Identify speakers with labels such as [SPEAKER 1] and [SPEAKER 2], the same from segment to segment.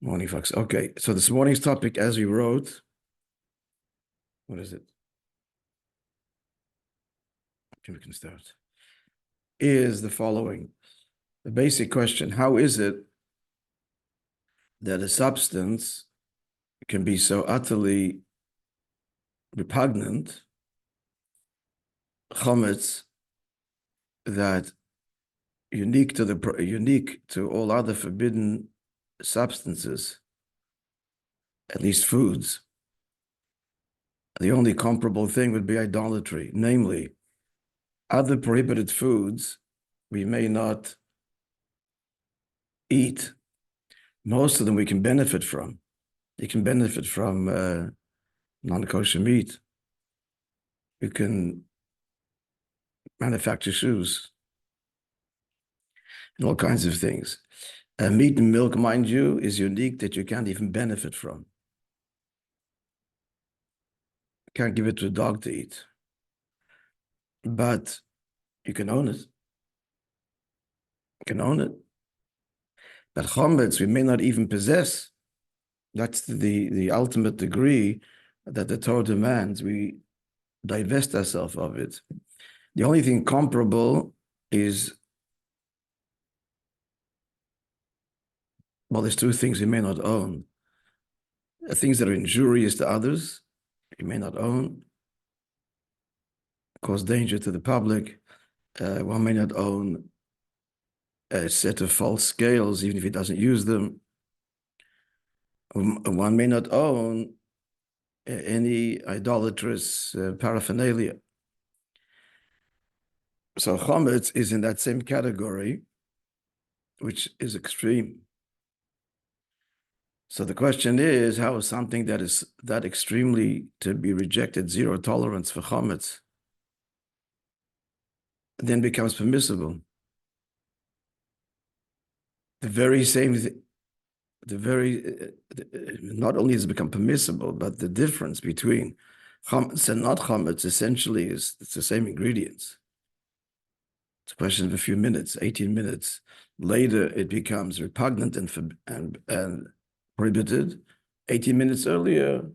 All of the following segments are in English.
[SPEAKER 1] Morning, folks. Okay, so this morning's topic, as we wrote, what is it? Okay, we can start. Is the following. The basic question: how is it that a substance can be so utterly repugnant, chometz, that unique to all other forbidden substances, at least foods? The only comparable thing would be idolatry, namely, other prohibited foods we may not eat. Most of them we can benefit from. You can benefit from non-kosher meat. You can manufacture shoes and all kinds of things. Meat and milk, mind you, is unique that you can't even benefit from. You can't give it to a dog to eat. But you can own it. You can own it. But chometz, we may not even possess. That's the ultimate degree that the Torah demands. We divest ourselves of it. The only thing comparable is, well, there's two things we may not own. Things that are injurious to others, you may not own, cause danger to the public. One may not own a set of false scales, even if he doesn't use them. One may not own any idolatrous paraphernalia. So chometz is in that same category, which is extreme. So the question is, how is something that is that extremely to be rejected, zero tolerance for chometz, then becomes permissible? Not only has it become permissible, but the difference between chometz and not chometz essentially it's the same ingredients. It's a question of a few minutes, 18 minutes. Later, it becomes repugnant and prohibited. 18 minutes earlier,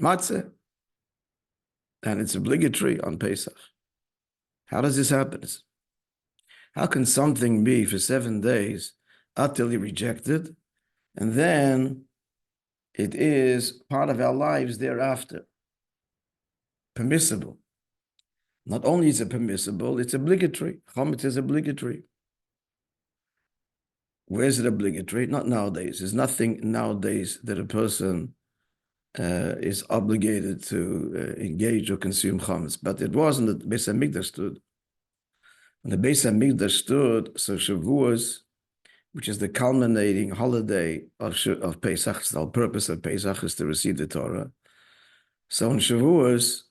[SPEAKER 1] matzah, and it's obligatory on Pesach. How does this happen? How can something be for 7 days utterly rejected, and then it is part of our lives thereafter? Permissible. Not only is it permissible, it's obligatory. Chometz is obligatory. Where is it obligatory? Not nowadays. There's nothing nowadays that a person is obligated to engage or consume chometz. But it was when the Beis HaMikdash stood. When the Beis HaMikdash stood, so Shavuos, which is the culminating holiday of Pesach, the whole purpose of Pesach is to receive the Torah. So in Shavuos,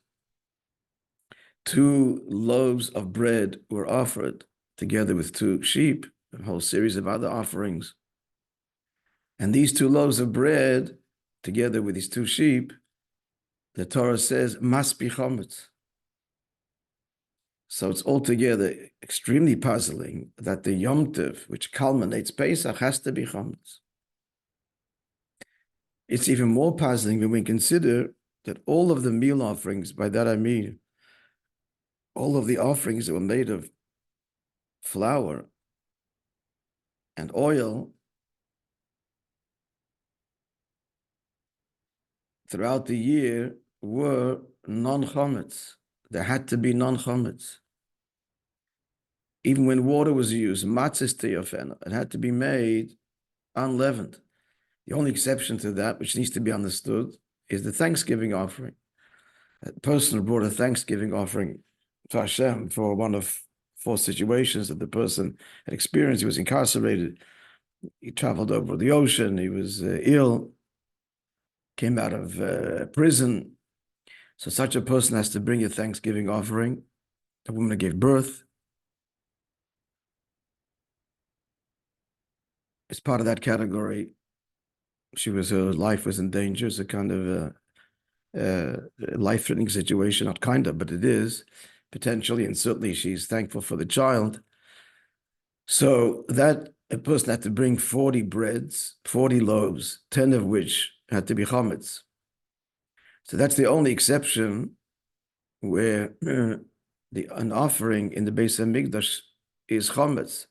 [SPEAKER 1] 2 loaves of bread were offered together with 2 sheep, a whole series of other offerings. And these 2 loaves of bread, together with these 2 sheep, the Torah says, must be chometz. So it's altogether extremely puzzling that the Yom Tov, which culminates Pesach, has to be chometz. It's even more puzzling when we consider that all of the meal offerings, by that I mean all of the offerings that were made of flour and oil, throughout the year were non-chometz. There had to be non-chometz. Even when water was used, matzahs teofen, it had to be made unleavened. The only exception to that, which needs to be understood, is the Thanksgiving offering. A person who brought a Thanksgiving offering to Hashem for one of 4 situations that the person had experienced. He was incarcerated. He traveled over the ocean. He was ill. Came out of prison. So such a person has to bring a Thanksgiving offering. A woman that gave birth is part of that category. Her life was in danger. It's a kind of a life-threatening situation, not kind of, but it is potentially, and certainly she's thankful for the child. So that a person had to bring 40 breads, 40 loaves, 10 of which had to be Chometz. So that's the only exception where an offering in the Beis HaMikdash is Chometz,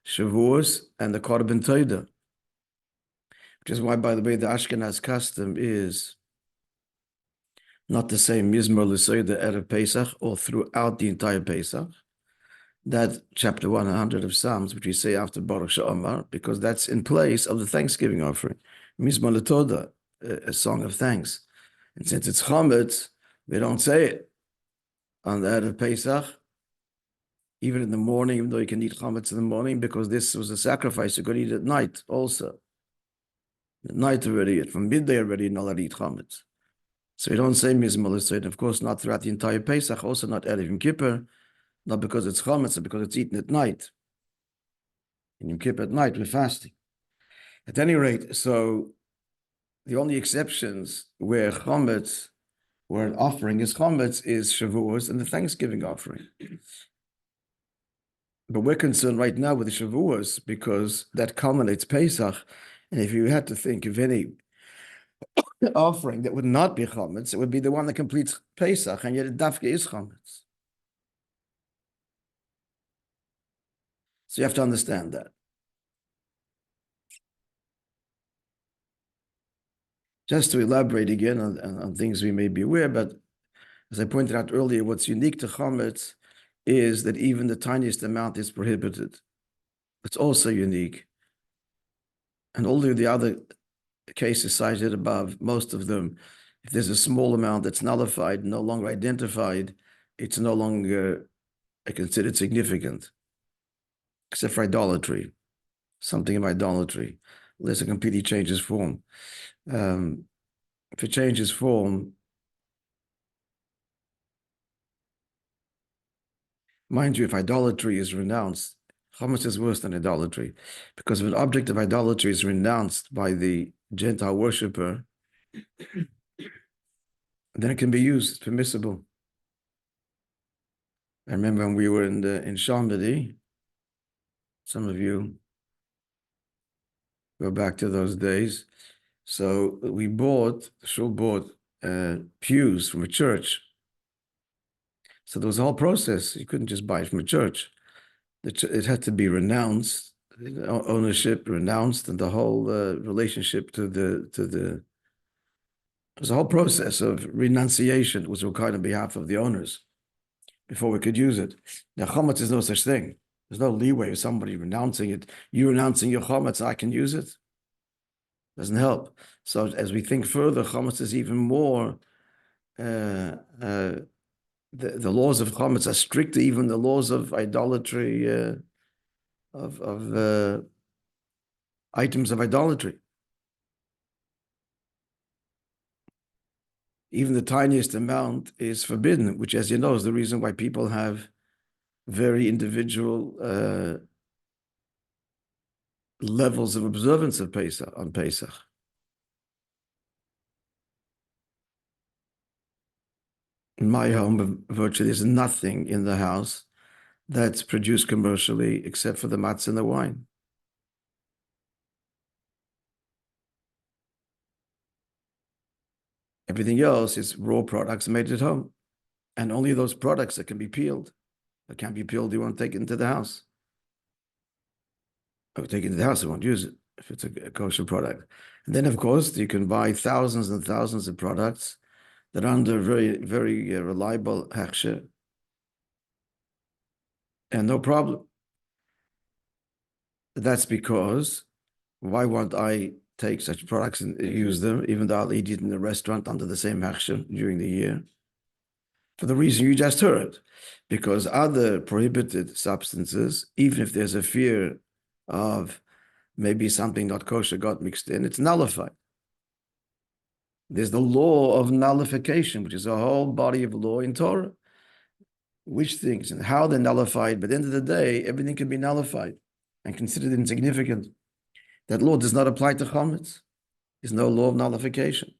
[SPEAKER 1] Shavuos, and the Korban Todah. Which is why, by the way, the Ashkenaz custom is not to say Mizmor L'Seidah Erev Pesach or throughout the entire Pesach. That chapter 100 of Psalms, which we say after Baruch HaOmer, because that's in place of the Thanksgiving offering. Mizmor L'Todah, a song of thanks. And since it's Chometz, we don't say it on the Erev Pesach, even in the morning, even though you can eat Chometz in the morning, because this was a sacrifice, you could eat at night also. At night already, from midday already, you're not allowed to eat Chometz. So we don't say Mizmor L'Seidah, of course, not throughout the entire Pesach, also not Erev Yom Kippur, not because it's Chometz, but because it's eaten at night. In Yom Kippur at night, we're fasting. At any rate, so the only exceptions where Chometz, where an offering is Chometz, is Shavuos and the Thanksgiving offering. But we're concerned right now with the Shavuos because that culminates Pesach. And if you had to think of any offering that would not be Chometz, it would be the one that completes Pesach, and yet Dafka is Chometz. So you have to understand that. Just to elaborate again on things we may be aware, but as I pointed out earlier, what's unique to Chometz is that even the tiniest amount is prohibited. It's also unique. And all of the other cases cited above, most of them, if there's a small amount that's nullified, no longer identified, it's no longer considered significant, except for idolatry, something of idolatry, unless it completely changes form. If it changes form, mind you, if idolatry is renounced, Chometz is worse than idolatry, because if an object of idolatry is renounced by the Gentile worshiper, then it can be used, it's permissible. I remember when we were in Chometz, some of you go back to those days. So we bought, the shul bought pews from a church. So there was a whole process. You couldn't just buy it from a church. It had to be renounced, ownership renounced, and the whole relationship to the. It was a whole process of renunciation was required on behalf of the owners before we could use it. Now, Chometz is no such thing. There's no leeway of somebody renouncing it. You renouncing your Chometz, I can use it. Doesn't help. So as we think further, Chometz is even more. The laws of Chometz are stricter, even the laws of idolatry, of items of idolatry. Even the tiniest amount is forbidden, which, as you know, is the reason why people have very individual levels of observance of Pesach on Pesach. In my home, virtually there's nothing in the house that's produced commercially except for the matzah and the wine. Everything else is raw products made at home. And only those products that can be peeled. That can't be peeled, you won't take it into the house. Or take it into the house, you won't use it if it's a kosher product. And then, of course, you can buy thousands and thousands of products that are under very, very reliable hechsher, and no problem. That's because why won't I take such products and use them, even though I'll eat it in the restaurant under the same hechsher during the year? For the reason you just heard, because other prohibited substances, even if there's a fear of maybe something not kosher got mixed in, it's nullified. There's the law of nullification, which is a whole body of law in Torah. Which things and how they're nullified, but at the end of the day, everything can be nullified and considered insignificant. That law does not apply to Chometz. There's no law of nullification.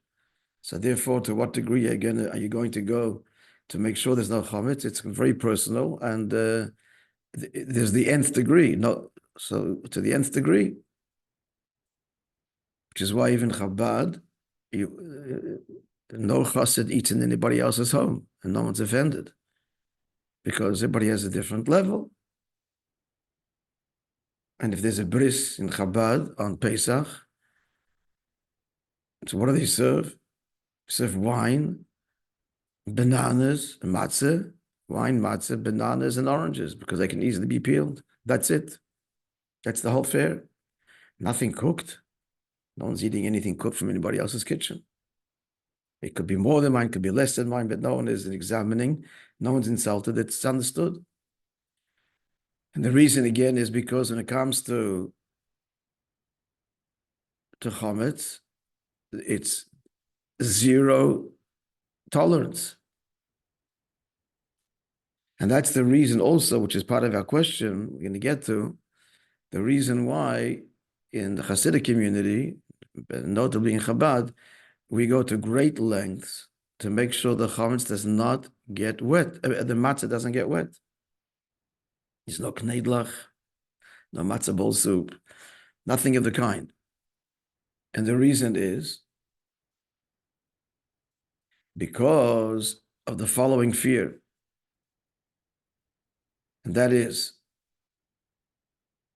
[SPEAKER 1] So therefore, to what degree again are you going to go to make sure there's no Chometz? It's very personal, and there's the nth degree. No, So to the nth degree, which is why even Chabad, no chassid eats in anybody else's home, and no one's offended, because everybody has a different level. And if there's a bris in Chabad on Pesach, so what do they serve? Serve wine, bananas, matzah, wine, matzah, bananas, and oranges, because they can easily be peeled. That's it. That's the whole fare. Nothing cooked. No one's eating anything cooked from anybody else's kitchen. It could be more than mine, could be less than mine, but no one is examining. No one's insulted. It's understood. And the reason, again, is because when it comes to Chometz, it's zero tolerance. And that's the reason also, which is part of our question we're going to get to, the reason why in the Hasidic community, notably in Chabad, we go to great lengths to make sure the chametz does not get wet, the matzah doesn't get wet. There's no knedlach, no matzah bowl soup, nothing of the kind. And the reason is because of the following fear. And that is,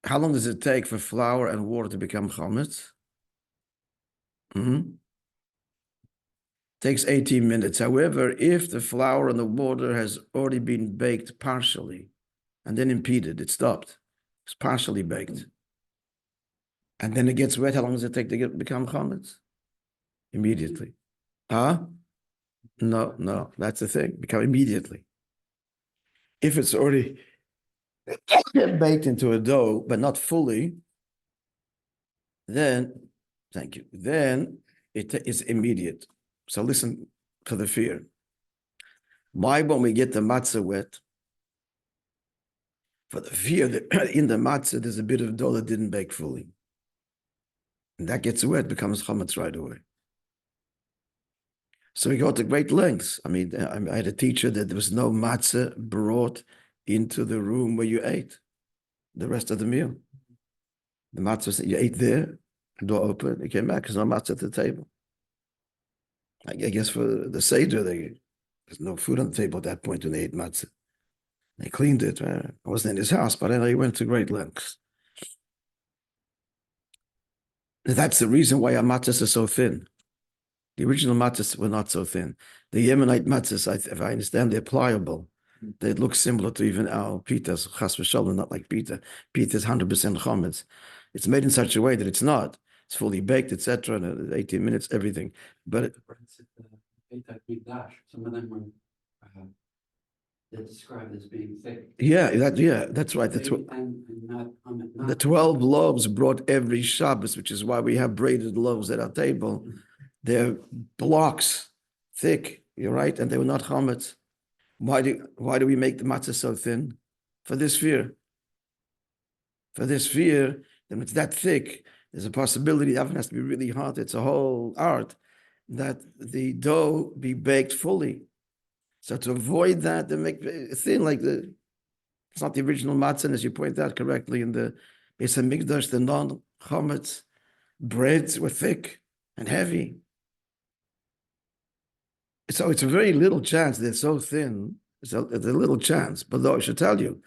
[SPEAKER 1] how long does it take for flour and water to become chametz? Takes 18 minutes. However, if the flour and the water has already been baked partially and then impeded, it stopped. It's partially baked. And then it gets wet, how long does it take to become chametz? Immediately. No, that's the thing. Become immediately. If it's already baked into a dough, but not fully, then, thank you, then it is immediate. So listen to the fear. Why won't we get the matzah wet? For the fear that in the matzah, there's a bit of dough that didn't bake fully. And that gets wet, becomes chametz right away. So we go to great lengths. I mean, I had a teacher that there was no matzah brought into the room where you ate the rest of the meal. The matzah, you ate there, door open, you came back, there's no matzah at the table. I guess for the Seder, there's no food on the table at that point when they ate matzah. They cleaned it. I wasn't in his house, but I know he went to great lengths. That's the reason why our matzahs are so thin. The original matzahs were not so thin. The Yemenite matzahs, if I understand, they're pliable. They look similar to even our pitas, chas v'shalom, not like pita. Pita is 100% chometz. It's made in such a way that it's not. It's fully baked, etc. In 18 minutes, everything. But
[SPEAKER 2] some of them were they're described as being thick.
[SPEAKER 1] That's right. That's what the 12 loaves brought every Shabbos, which is why we have braided loaves at our table. They're blocks thick. You're right, and they were not chometz. Why do we make the matzah so thin? For this fear. For this fear, then it's that thick. There's a possibility the oven has to be really hot. It's a whole art that the dough be baked fully. So to avoid that, they make it thin, it's not the original matzah, as you point out correctly in the Beis HaMikdash, the non-chometz breads were thick and heavy. So it's a very little chance they're so thin. It's a little chance. But though I should tell you,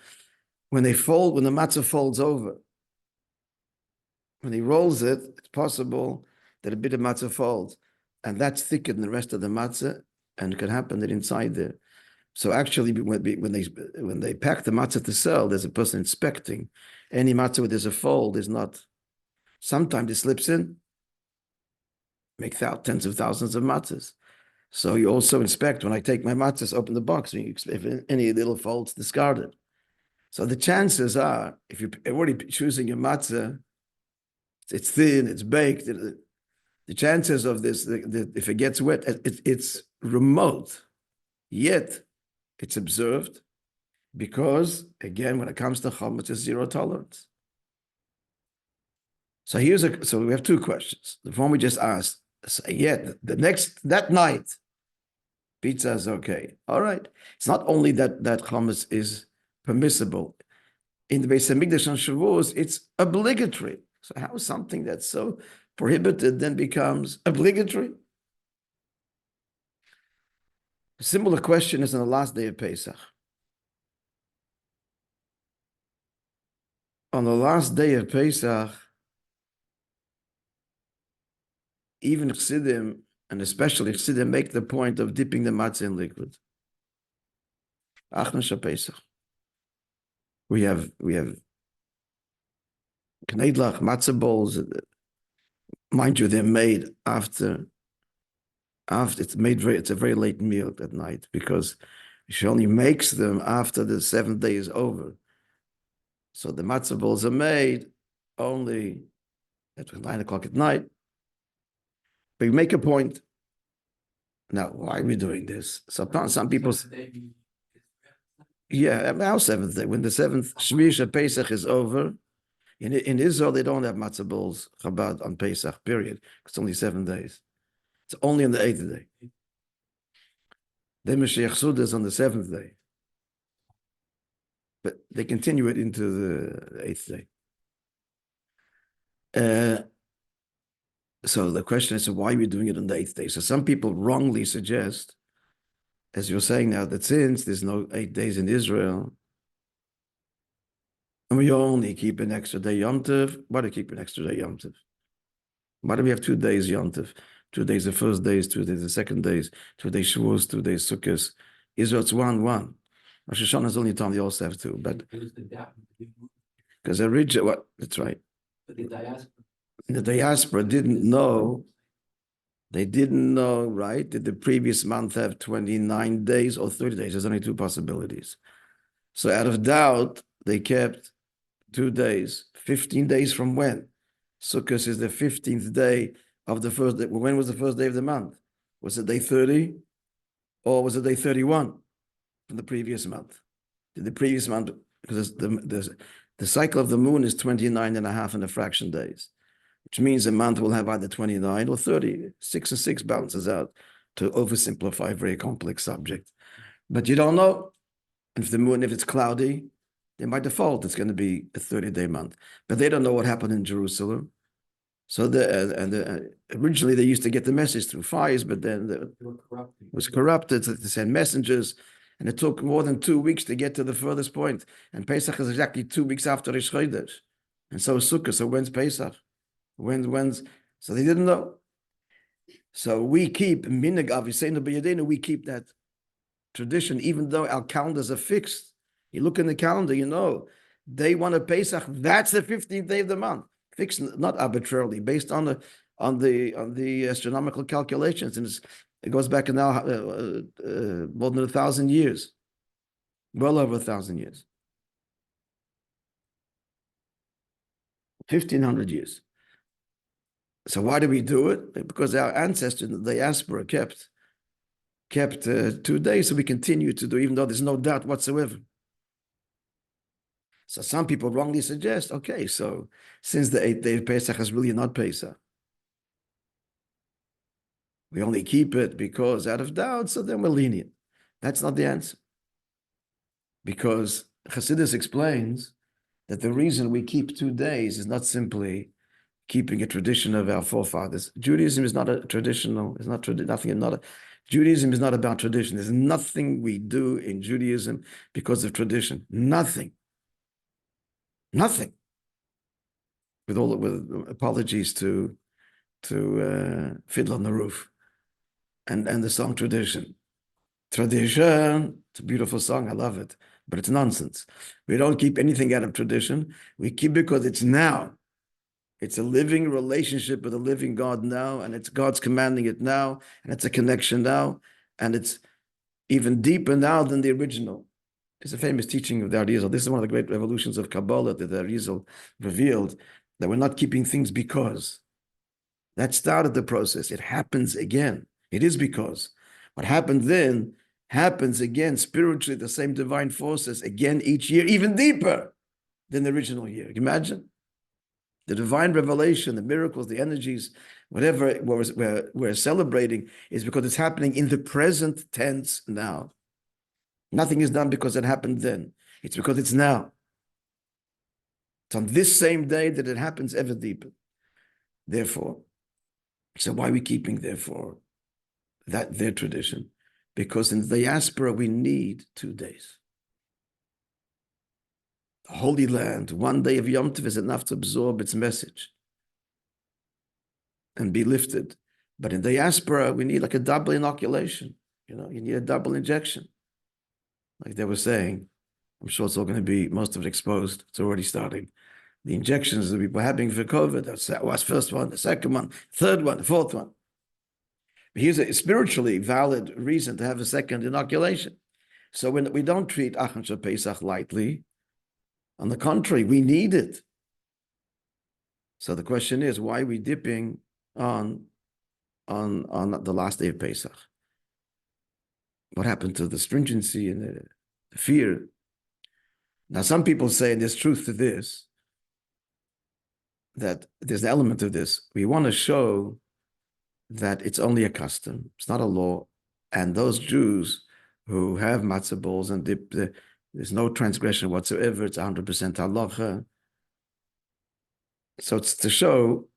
[SPEAKER 1] when the matzah folds over, when he rolls it, it's possible that a bit of matzah folds, and that's thicker than the rest of the matzah, and it can happen that inside there. So actually, when they pack the matzah to sell, there's a person inspecting. Any matzah where there's a fold is not. Sometimes it slips in, make tens of thousands of matzahs. So you also inspect when I take my matzahs, open the box, if any little folds, discard it. So the chances are, if you're already choosing your matzah, it's thin, it's baked. The chances of this, if it gets wet, it's remote. Yet it's observed because, again, when it comes to chometz, it's zero tolerance. So so we have two questions. The one we just asked, that night, pizza is okay. All right. It's not only that chometz is permissible. In the Beis Hamikdash on Shavuos, it's obligatory. So how is something that's so prohibited then becomes obligatory? A similar question is on the last day of Pesach. On the last day of Pesach, even Chassidim, and especially Chassidim, make the point of dipping the matzah in liquid. Achna Pesach. We have kneidlach, matzah bowls. Mind you, they're made after it's a very late meal at night because she only makes them after the 7th day is over. So the matzah bowls are made only at 9 o'clock at night. But you make a point. Now, why are we doing this? So some people, yeah, our 7th day, when the 7th Shmish Pesach is over, in Israel, they don't have matzah bowls, Chabad, on Pesach, period. It's only 7 days. It's only on the 8th day. Then Mashiach Suda is on the 7th day. But they continue it into the 8th day. So the question is, why are we doing it on the 8th day? So some people wrongly suggest, as you're saying now, that since there's no 8 days in Israel, and we only keep an extra day Yom Tov, why do we keep an extra day Yom Tov? Why do we have 2 days Yom Tov? 2 days the first days, 2 days the second days, 2 days Shavuos, 2 days Sukkot. Israel, it's one. Rosh Hashanah is only time they also have 2, but because originally, what? That's right. The diaspora didn't know. They didn't know, right? Did the previous month have 29 days or 30 days? There's only 2 possibilities. So out of doubt, they kept 2 days, 15 days from when? Sukkot is the 15th day of the first day. When was the first day of the month? Was it day 30 or was it day 31 from the previous month? Did the previous month, because the cycle of the moon is 29 and a half and a fraction days, which means a month will have either 29 or 30. 6 and 6 balances out to oversimplify a very complex subject. But you don't know. And if it's cloudy, then by default, it's going to be a 30-day month. But they don't know what happened in Jerusalem. So originally they used to get the message through fires, but then it was corrupted. So they sent messengers, and it took more than 2 weeks to get to the furthest point. And Pesach is exactly 2 weeks after Rosh Chodesh. And so is Sukkot. So when's Pesach? When's? So they didn't know. So we keep minhag aviseinu b'yadeinu. We keep that tradition, even though our calendars are fixed. You look in the calendar, you know, day 1 of Pesach. That's the 15th day of the month. Fixed, not arbitrarily, based on the astronomical calculations, and it goes back now more than 1,000 years, well over 1,000 years, 1,500 years. So why do we do it? Because our ancestors in the diaspora kept 2 days, so we continue to do, even though there's no doubt whatsoever. So some people wrongly suggest, okay, so since the 8th day of Pesach is really not Pesach, we only keep it because out of doubt, so then we're lenient. That's not the answer. Because Chassidus explains that the reason we keep 2 days is not simply keeping a tradition of our forefathers. Judaism is not a traditional, it's not nothing, not a, Judaism is not about tradition. There's nothing we do in Judaism because of tradition. Nothing. With apologies to Fiddler on the Roof and the song Tradition. Tradition, it's a beautiful song, I love it, but it's nonsense. We don't keep anything out of tradition. We keep it because it's now. It's a living relationship with a living God now, and it's God's commanding it now, and it's a connection now, and it's even deeper now than the original. It's a famous teaching of the Arizal. This is one of the great revolutions of Kabbalah that the Arizal revealed, that we're not keeping things because. That started the process. It happens again. It is because. What happened then happens again spiritually, the same divine forces again each year, even deeper than the original year. Can you imagine? The divine revelation, the miracles, the energies, whatever we're celebrating is because it's happening in the present tense now. Nothing is done because it happened then. It's because it's now. It's on this same day that it happens ever deeper. Therefore, so why are we keeping, therefore, their tradition? Because in the diaspora, we need 2 days. The Holy Land, 1 day of Yom Tov is enough to absorb its message and be lifted. But in diaspora, we need like a double inoculation. You need a double injection. Like they were saying, I'm sure it's all going to be, most of it exposed. It's already starting. The injections that people are having for COVID, that's the first one, the second one, third one, the fourth one. But here's a spiritually valid reason to have a second inoculation. So when we don't treat Achon Pesach lightly, on the contrary, we need it. So the question is, why are we dipping on the last day of Pesach? What happened to the stringency and the fear? Now, some people say, and there's truth to this, that there's an element of this. We want to show that it's only a custom, it's not a law. And those Jews who have matzah balls and dip, there's no transgression whatsoever, it's 100% halacha. So it's to show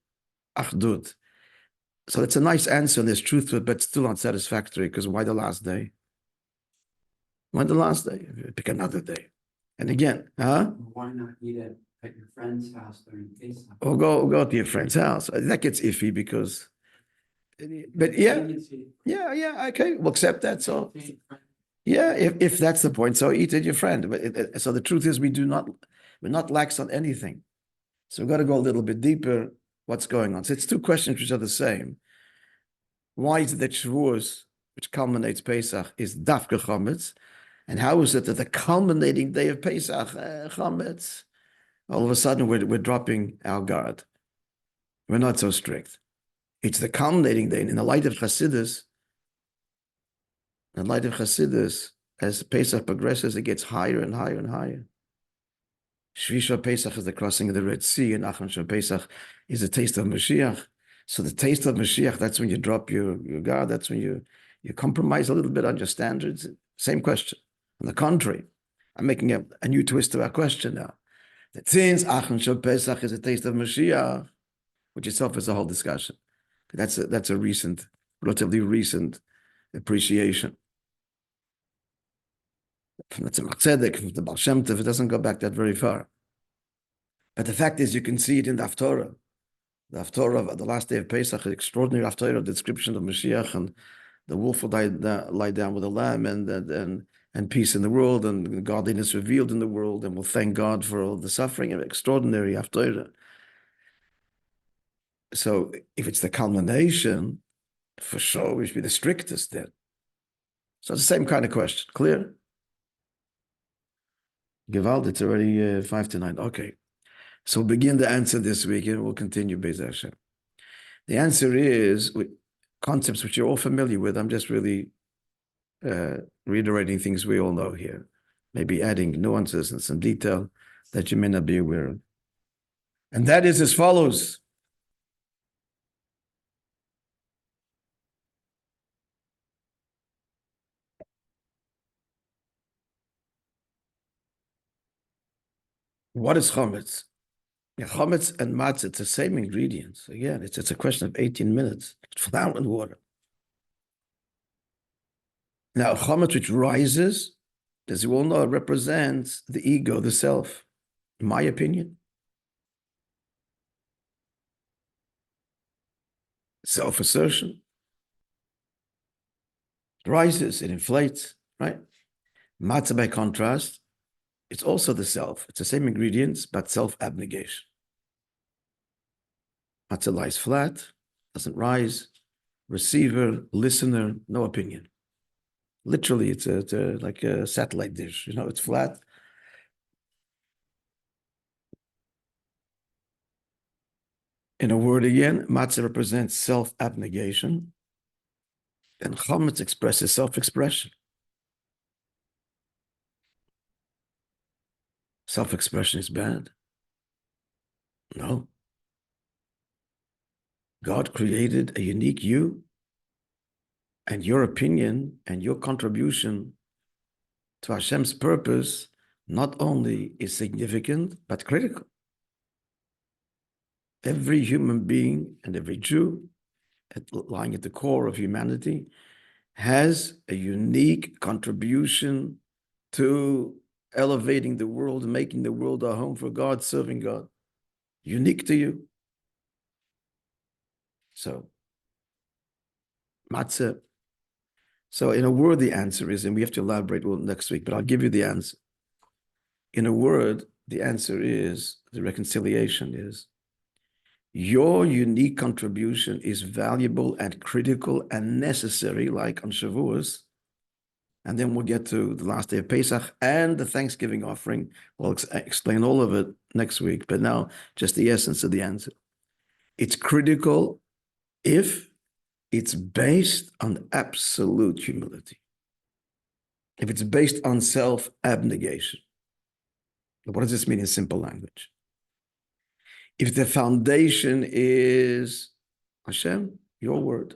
[SPEAKER 1] achdut. So it's a nice answer, and there's truth to it, but still not satisfactory, because why the last day? Why the last day? Pick another day. And again,
[SPEAKER 2] Why not eat it at your friend's house during Pesach?
[SPEAKER 1] Or go to your friend's house. That gets iffy because, but yeah, okay, we'll accept that. So yeah, if that's the point, so eat at your friend. But so the truth is, we're not lax on anything. So we've got to go a little bit deeper. What's going on? So it's two questions which are the same. Why is it that Shavuos, which culminates Pesach, is dafka Chometz? And how is it that the culminating day of Pesach, Chometz, all of a sudden we're dropping our guard? We're not so strict. It's the culminating day. In the light of Chassidus, as Pesach progresses, it gets higher and higher and higher. Shvisha Pesach is the crossing of the Red Sea, and Achon Pesach is a taste of Mashiach. So the taste of Mashiach, that's when you drop your guard. That's when you compromise a little bit on your standards. Same question. On the contrary, I'm making a new twist to our question now. That since Achon Pesach is a taste of Mashiach, which itself is a whole discussion. That's a relatively recent appreciation. From the Tzemach Tzedek, from the Baal Shem Tov, it doesn't go back that very far. But the fact is, you can see it in the Haftorah. The Haftorah of the last day of Pesach, an extraordinary Haftorah description of Mashiach, and the wolf will lie down with the lamb, and peace in the world, and godliness revealed in the world, and we'll thank God for all the suffering. An extraordinary Haftorah. So if it's the culmination, for sure we should be the strictest then. So it's the same kind of question. Clear? Gewalt, it's already 5 to 9. Okay. So we'll begin the answer this week, and we'll continue Be'ez Hashem. The answer is concepts which you're all familiar with. I'm just really reiterating things we all know here, maybe adding nuances and some detail that you may not be aware of. And that is as follows. What is Chometz? Yeah, Chometz and matzah, it's the same ingredients. Again, it's a question of 18 minutes. It's flour and water. Now, Chometz which rises, as you all know, represents the ego, the self, in my opinion. Self-assertion. It rises, it inflates, right? Matzah, by contrast, it's also the self. It's the same ingredients, but self-abnegation. Matzah lies flat, doesn't rise. Receiver, listener, no opinion. Literally, it's like a satellite dish. It's flat. In a word again, matzah represents self-abnegation, and Chometz expresses self-expression. Self-expression is bad? No. God created a unique you, and your opinion and your contribution to Hashem's purpose not only is significant, but critical. Every human being and every Jew, lying at the core of humanity, has a unique contribution to elevating the world, making the world a home for God, serving God. Unique to you. So, matzah. So, in a word, the answer is, and we have to elaborate next week, but I'll give you the answer. In a word, the answer is, the reconciliation is, your unique contribution is valuable and critical and necessary, like on Shavuos. And then we'll get to the last day of Pesach and the Thanksgiving offering. We'll explain all of it next week, but now just the essence of the answer. It's critical if it's based on absolute humility. If it's based on self-abnegation. What does this mean in simple language? If the foundation is Hashem, your word.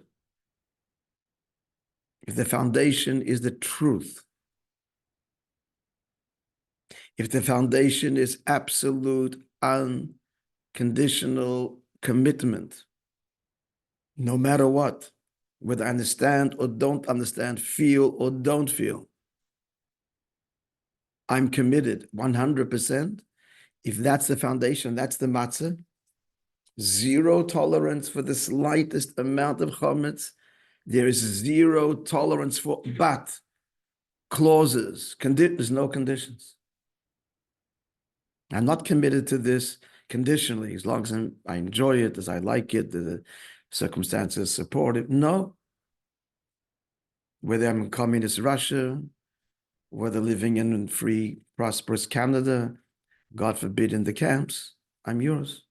[SPEAKER 1] If the foundation is the truth. If the foundation is absolute, unconditional commitment, no matter what, whether I understand or don't understand, feel or don't feel, I'm committed 100%. If that's the foundation, that's the matzah. Zero tolerance for the slightest amount of chometz. There is zero tolerance for but clauses. There's no conditions. I'm not committed to this conditionally, as long as I enjoy it, as I like it, the circumstances support it. No. Whether I'm in communist Russia, whether living in free, prosperous Canada, God forbid in the camps, I'm yours.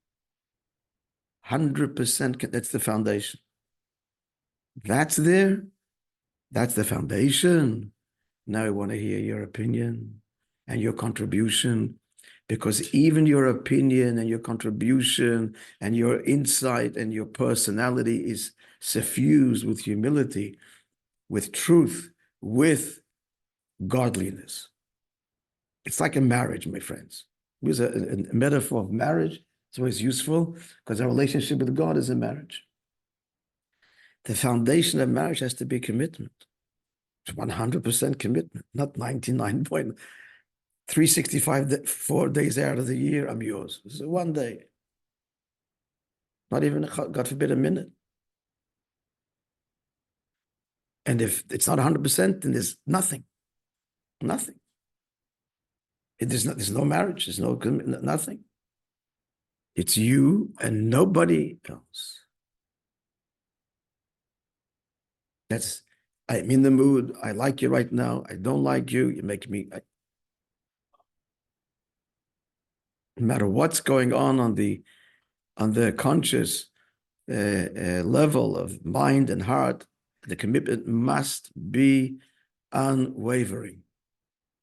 [SPEAKER 1] 100%, that's the foundation. That's there. That's the foundation. Now I want to hear your opinion and your contribution, because even your opinion and your contribution and your insight and your personality is suffused with humility, with truth, with godliness. It's like a marriage, my friends. Use a metaphor of marriage. It's always useful because our relationship with God is a marriage. The foundation of marriage has to be commitment. It's 100% commitment, not 99.365 4 days out of the year, I'm yours. This is one day. Not even, God forbid, a minute. And if it's not 100%, then there's nothing. Nothing. There's no marriage. There's no commitment, nothing. It's you and nobody else. I'm in the mood. I like you right now. I don't like you. You make me. No matter what's going on the conscious level of mind and heart, the commitment must be unwavering,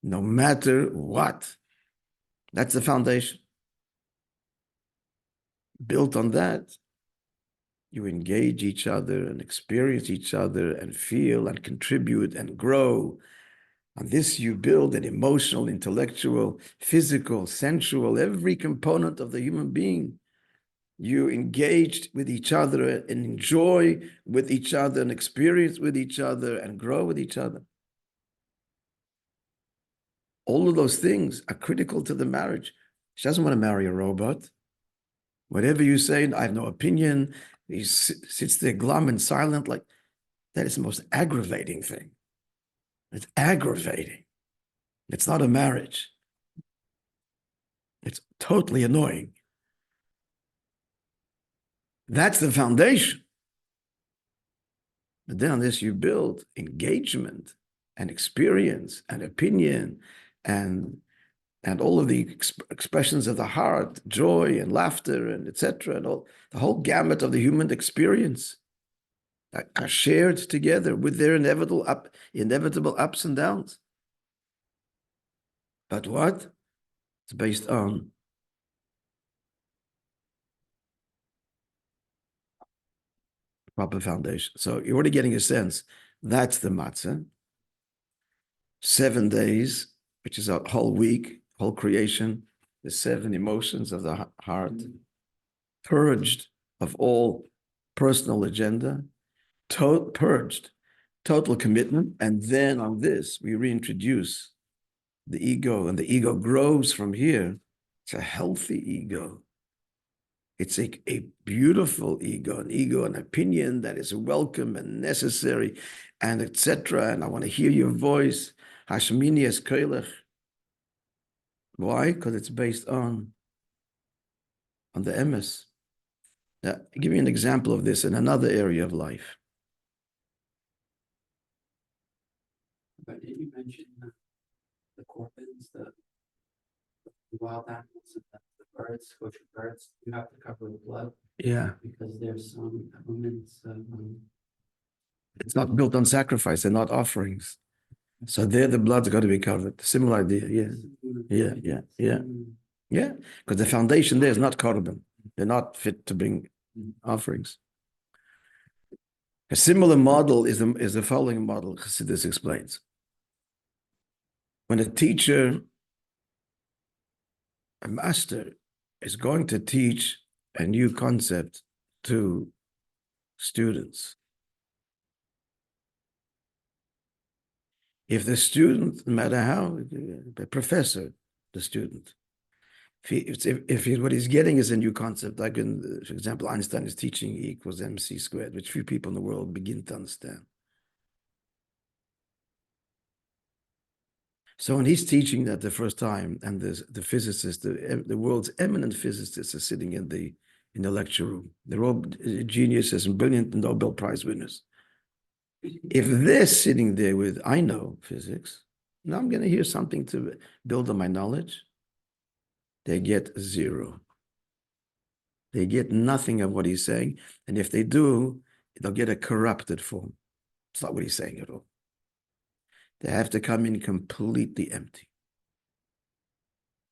[SPEAKER 1] no matter what. That's the foundation. Built on that, you engage each other and experience each other and feel and contribute and grow. On this, you build an emotional, intellectual, physical, sensual, every component of the human being. You engaged with each other and enjoy with each other and experience with each other and grow with each other. All of those things are critical to the marriage. She doesn't want to marry a robot. Whatever you say, I have no opinion. He sits there glum and silent. Like, that is the most aggravating thing. It's aggravating. It's not a marriage. It's totally annoying. That's the foundation. But then on this, you build engagement and experience and opinion and all of the expressions of the heart, joy and laughter and etc. and all the whole gamut of the human experience are shared together with their inevitable ups and downs. But what? It's based on proper foundation. So you're already getting a sense. That's the matzah. 7 days, which is a whole week, whole creation, the 7 emotions of the heart. purged of all personal agenda, purged, total commitment, and then on this, we reintroduce the ego, and the ego grows from here. It's a healthy ego. It's a beautiful ego, an opinion that is welcome and necessary, and etc. And I want to hear your voice. Hashmini es koilech. Why? Because it's based on the emes. Now, I'll give you an example of this in another area of life.
[SPEAKER 2] But did you mention the corpins, the wild animals, and the birds, kosher birds? You have to cover with blood
[SPEAKER 1] Yeah.
[SPEAKER 2] because there's some elements of
[SPEAKER 1] It's not built on sacrifice. They're not offerings. So there the blood's got to be covered. Similar idea. Yeah. Because the foundation there is not korban. They're not fit to bring offerings. A similar model is the following model Chassidus explains. When a teacher, a master, is going to teach a new concept to students, if the student, no matter how, the professor, the student, if what he's getting is a new concept, like in, for example, Einstein is teaching E equals mc squared, which few people in the world begin to understand. So when he's teaching that the first time, and the physicists, the world's eminent physicists are sitting in the lecture room. They're all geniuses and brilliant Nobel Prize winners. If they're sitting there with, I know physics, now I'm going to hear something to build on my knowledge, they get zero. They get nothing of what he's saying. And if they do, they'll get a corrupted form. It's not what he's saying at all. They have to come in completely empty.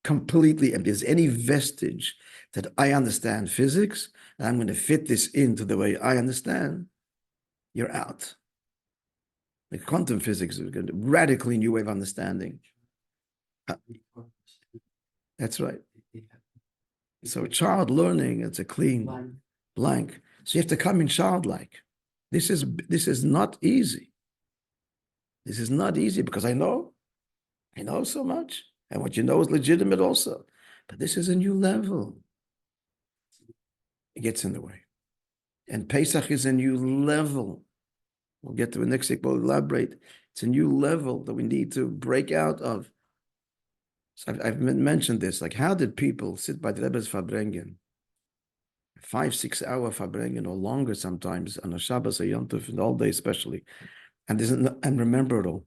[SPEAKER 1] Completely empty. There's any vestige that I understand physics, and I'm going to fit this into the way I understand, you're out. The quantum physics is a radically new way of understanding. That's right. So child learning, it's a clean blank. So you have to come in childlike. This is not easy. This is not easy because I know so much. And what you know is legitimate also. But this is a new level. It gets in the way. And Pesach is a new level. We'll get to it next week, we'll elaborate. It's a new level that we need to break out of. So I've mentioned this, like how did people sit by the Rebbe's Farbrengen, 5-6 hour Farbrengen or longer sometimes on a Shabbos or Yom Tov, in all day especially, and remember it all.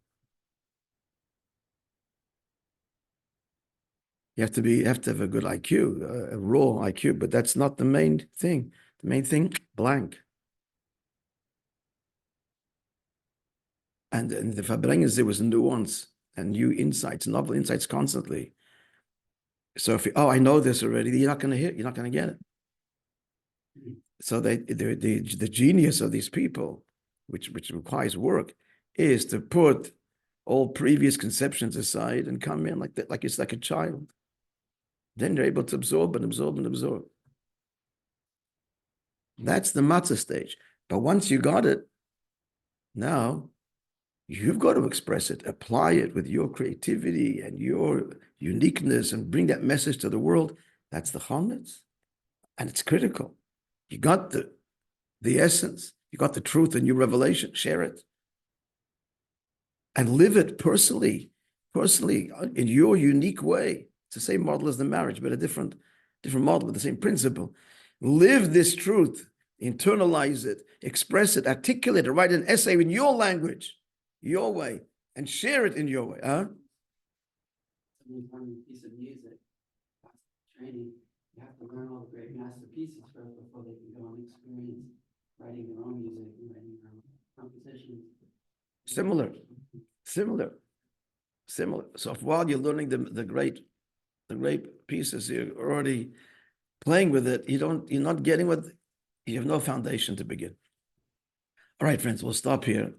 [SPEAKER 1] You have to have a good IQ, a raw IQ, but that's not the main thing. The main thing, blank. And in the Farbrengens, there was nuance and new insights, novel insights constantly. So if I know this already, you're not going to get it. So the genius of these people, which requires work, is to put all previous conceptions aside and come in like that, like it's like a child. Then you're able to absorb and absorb and absorb. That's the matzah stage. But once you got it, now you've got to express it, apply it with your creativity and your uniqueness and bring that message to the world. That's the Chometz. And it's critical. You got the essence, you got the truth and your revelation, share it. And live it personally in your unique way. It's the same model as the marriage, but a different model with the same principle. Live this truth, internalize it, express it, articulate it, write an essay in your language, your way, and share it in your way.
[SPEAKER 2] Someone's learning a piece of music, training, you have to learn all the great masterpieces first before they can go and experience writing their own music and writing their own compositions.
[SPEAKER 1] Similar. So while you're learning the great pieces, you're already playing with it. You're not getting you have no foundation to begin. All right, friends, we'll stop here,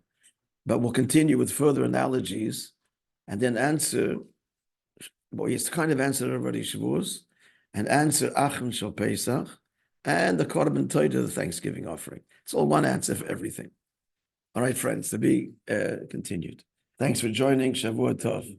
[SPEAKER 1] but we'll continue with further analogies and then answer. Well, he's kind of answered already Shavuos and answer Achim Shal Pesach and the Korban Torah, the Thanksgiving offering. It's all one answer for everything. All right, friends, to be continued. Thanks for joining. Shavua Tov.